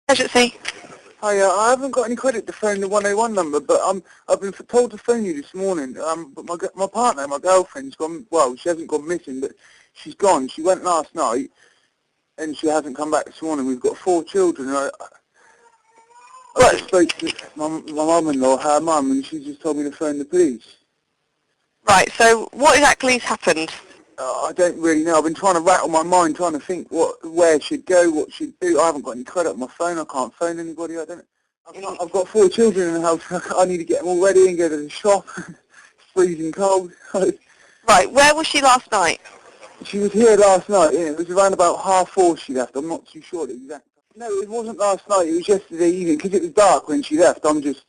Emergency. Hi, I haven't got any credit to phone the 101 number, but I've been told to phone you this morning. But my partner, my girlfriend's gone. Well, she hasn't gone missing, but she's gone. She went last night, and she hasn't come back this morning. We've got 4 children. And I just spoke to my mum-in-law, her mum, and she just told me to phone the police. Right. So what exactly's happened? I don't really know. I've been trying to rattle my mind, trying to think where she'd go, what she'd do. I haven't got any credit on my phone. I can't phone anybody. I've got 4 children in the house. I need to get them all ready and go to the shop. It's freezing cold. Right. Where was she last night? She was here last night. Yeah, it was around about 4:30 she left. I'm not too sure the exact time. No, it wasn't last night. It was yesterday evening because it was dark when she left. I'm just...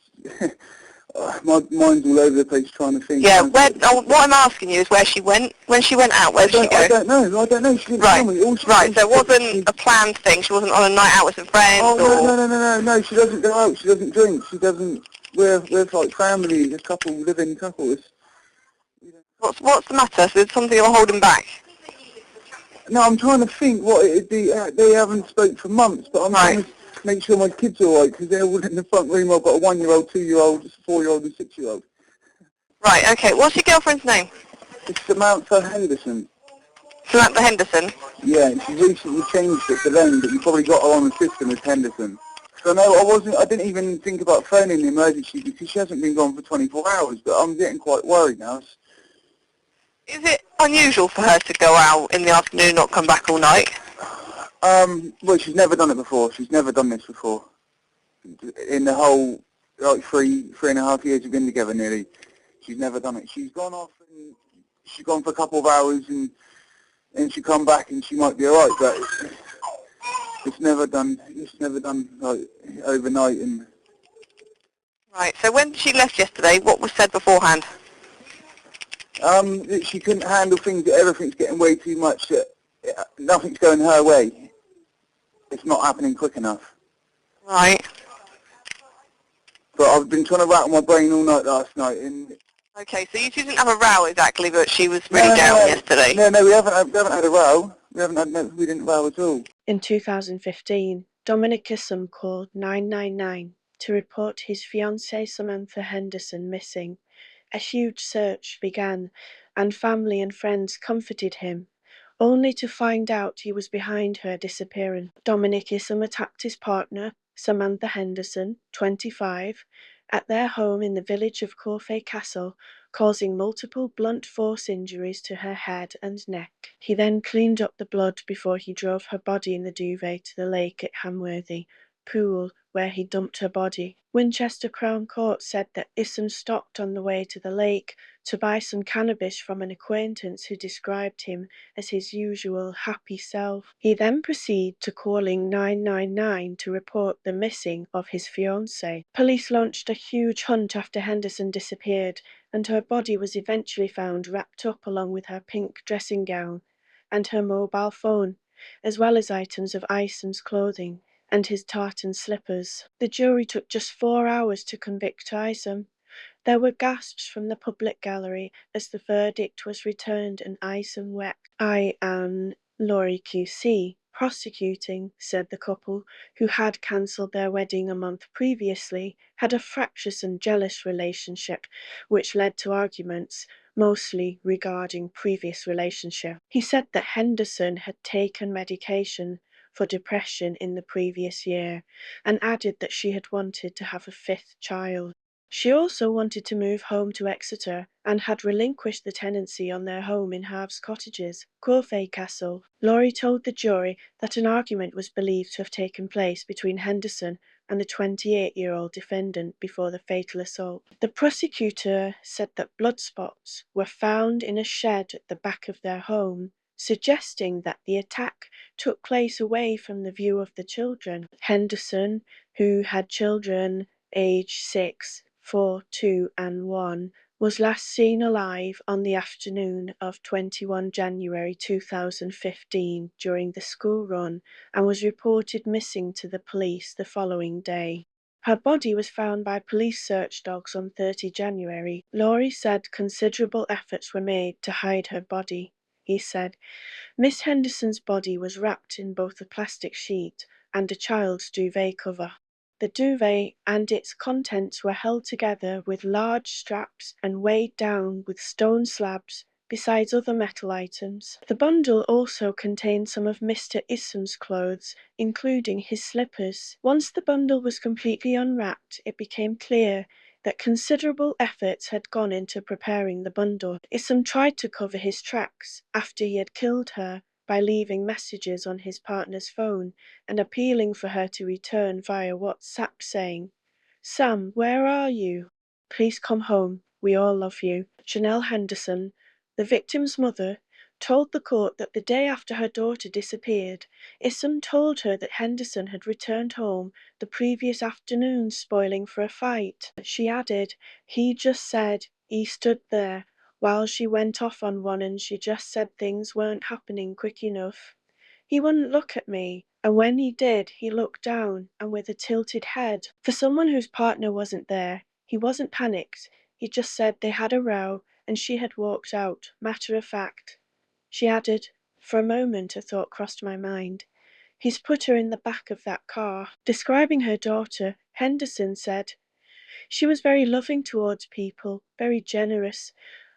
my mind's all over the place trying to think. Yeah, what I'm asking you is where she went. When she went out, where did she go? I don't know. She didn't tell me. Right, so it wasn't a planned thing. She wasn't on a night out with some friends? Oh, no. She doesn't go out. She doesn't drink. She doesn't... We're like family, a couple, living couples. What's the matter? So there's something you're holding back? No, I'm trying to think what it'd be. They haven't spoke for months, but I'm trying to make sure my kids are alright, because they're all in the front room. I've got a 1-year-old, 2-year-old, 4-year-old and 6-year-old. Right, okay. What's your girlfriend's name? It's Samantha Henderson. Samantha Henderson? Yeah, she recently changed it to Lane, but you probably got her on the system as Henderson. So no, I didn't even think about phoning the emergency because she hasn't been gone for 24 hours, but I'm getting quite worried now. Is it unusual for her to go out in the afternoon and not come back all night? Well, she's never done it before. She's never done this before. In the whole, like, three and a half years we've been together nearly, she's never done it. She's gone off and she's gone for a couple of hours and she'll come back and she might be alright, but it's never done like overnight. And right, so when she left yesterday, what was said beforehand? That she couldn't handle things, that everything's getting way too much, that nothing's going her way. It's not happening quick enough. Right. But I've been trying to rattle my brain all night last night. And okay, so you two didn't have a row exactly, but she was really down yesterday. No, we haven't had a row. We didn't row at all. In 2015, Dominic Isom called 999 to report his fiancée Samantha Henderson missing. A huge search began, and family and friends comforted him, only to find out he was behind her disappearance. Dominic Isom attacked his partner, Samantha Henderson, 25, at their home in the village of Corfe Castle, causing multiple blunt force injuries to her head and neck. He then cleaned up the blood before he drove her body in the duvet to the lake at Hamworthy Pool, where he dumped her body. Winchester Crown Court said that Isom stopped on the way to the lake to buy some cannabis from an acquaintance who described him as his usual happy self. He then proceeded to calling 999 to report the missing of his fiancée. Police launched a huge hunt after Henderson disappeared, and her body was eventually found wrapped up along with her pink dressing gown and her mobile phone, as well as items of Isom's clothing and his tartan slippers. The jury took just 4 hours to convict Isom. There were gasps from the public gallery as the verdict was returned and Isom wept. I am Laurie QC. Prosecuting, said the couple, who had cancelled their wedding a month previously, had a fractious and jealous relationship, which led to arguments, mostly regarding previous relationship. He said that Henderson had taken medication for depression in the previous year, and added that she had wanted to have a 5th child. She also wanted to move home to Exeter and had relinquished the tenancy on their home in Harves Cottages, Corfe Castle. Laurie told the jury that an argument was believed to have taken place between Henderson and the 28-year-old defendant before the fatal assault. The prosecutor said that blood spots were found in a shed at the back of their home, suggesting that the attack took place away from the view of the children. Henderson, who had children aged 6, 4, 2 and 1, was last seen alive on the afternoon of 21 January 2015 during the school run and was reported missing to the police the following day. Her body was found by police search dogs on 30 January. Laurie said considerable efforts were made to hide her body. He said, Miss Henderson's body was wrapped in both a plastic sheet and a child's duvet cover. The duvet and its contents were held together with large straps and weighed down with stone slabs, besides other metal items. The bundle also contained some of Mr. Isom's clothes, including his slippers. Once the bundle was completely unwrapped, it became clear that considerable efforts had gone into preparing the bundle. Isom tried to cover his tracks after he had killed her by leaving messages on his partner's phone and appealing for her to return via WhatsApp saying, "Sam, where are you? Please come home. We all love you." Chanel Henderson, the victim's mother, told the court that the day after her daughter disappeared, Isom told her that Henderson had returned home the previous afternoon spoiling for a fight. She added, "He just said he stood there while she went off on one and she just said things weren't happening quick enough. He wouldn't look at me, and when he did, he looked down and with a tilted head." For someone whose partner wasn't there, he wasn't panicked. He just said they had a row and she had walked out, matter of fact. She added, "For a moment a thought crossed my mind. He's put her in the back of that car." Describing her daughter, Henderson said, "She was very loving towards people, very generous.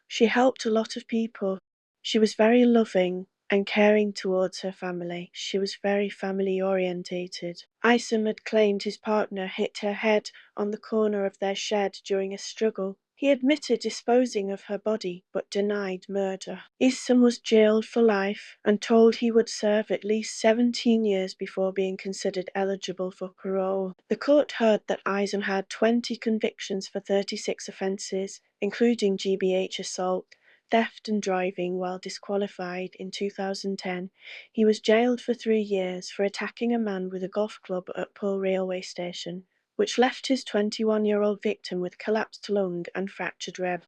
She helped a lot of people. She was very loving and caring towards her family. She was very family orientated." Isom had claimed his partner hit her head on the corner of their shed during a struggle. He admitted disposing of her body, but denied murder. Isom was jailed for life and told he would serve at least 17 years before being considered eligible for parole. The court heard that Isom had 20 convictions for 36 offences, including GBH assault, theft and driving while disqualified in 2010. He was jailed for 3 years for attacking a man with a golf club at Poole railway station, which left his 21-year-old victim with collapsed lung and fractured rib.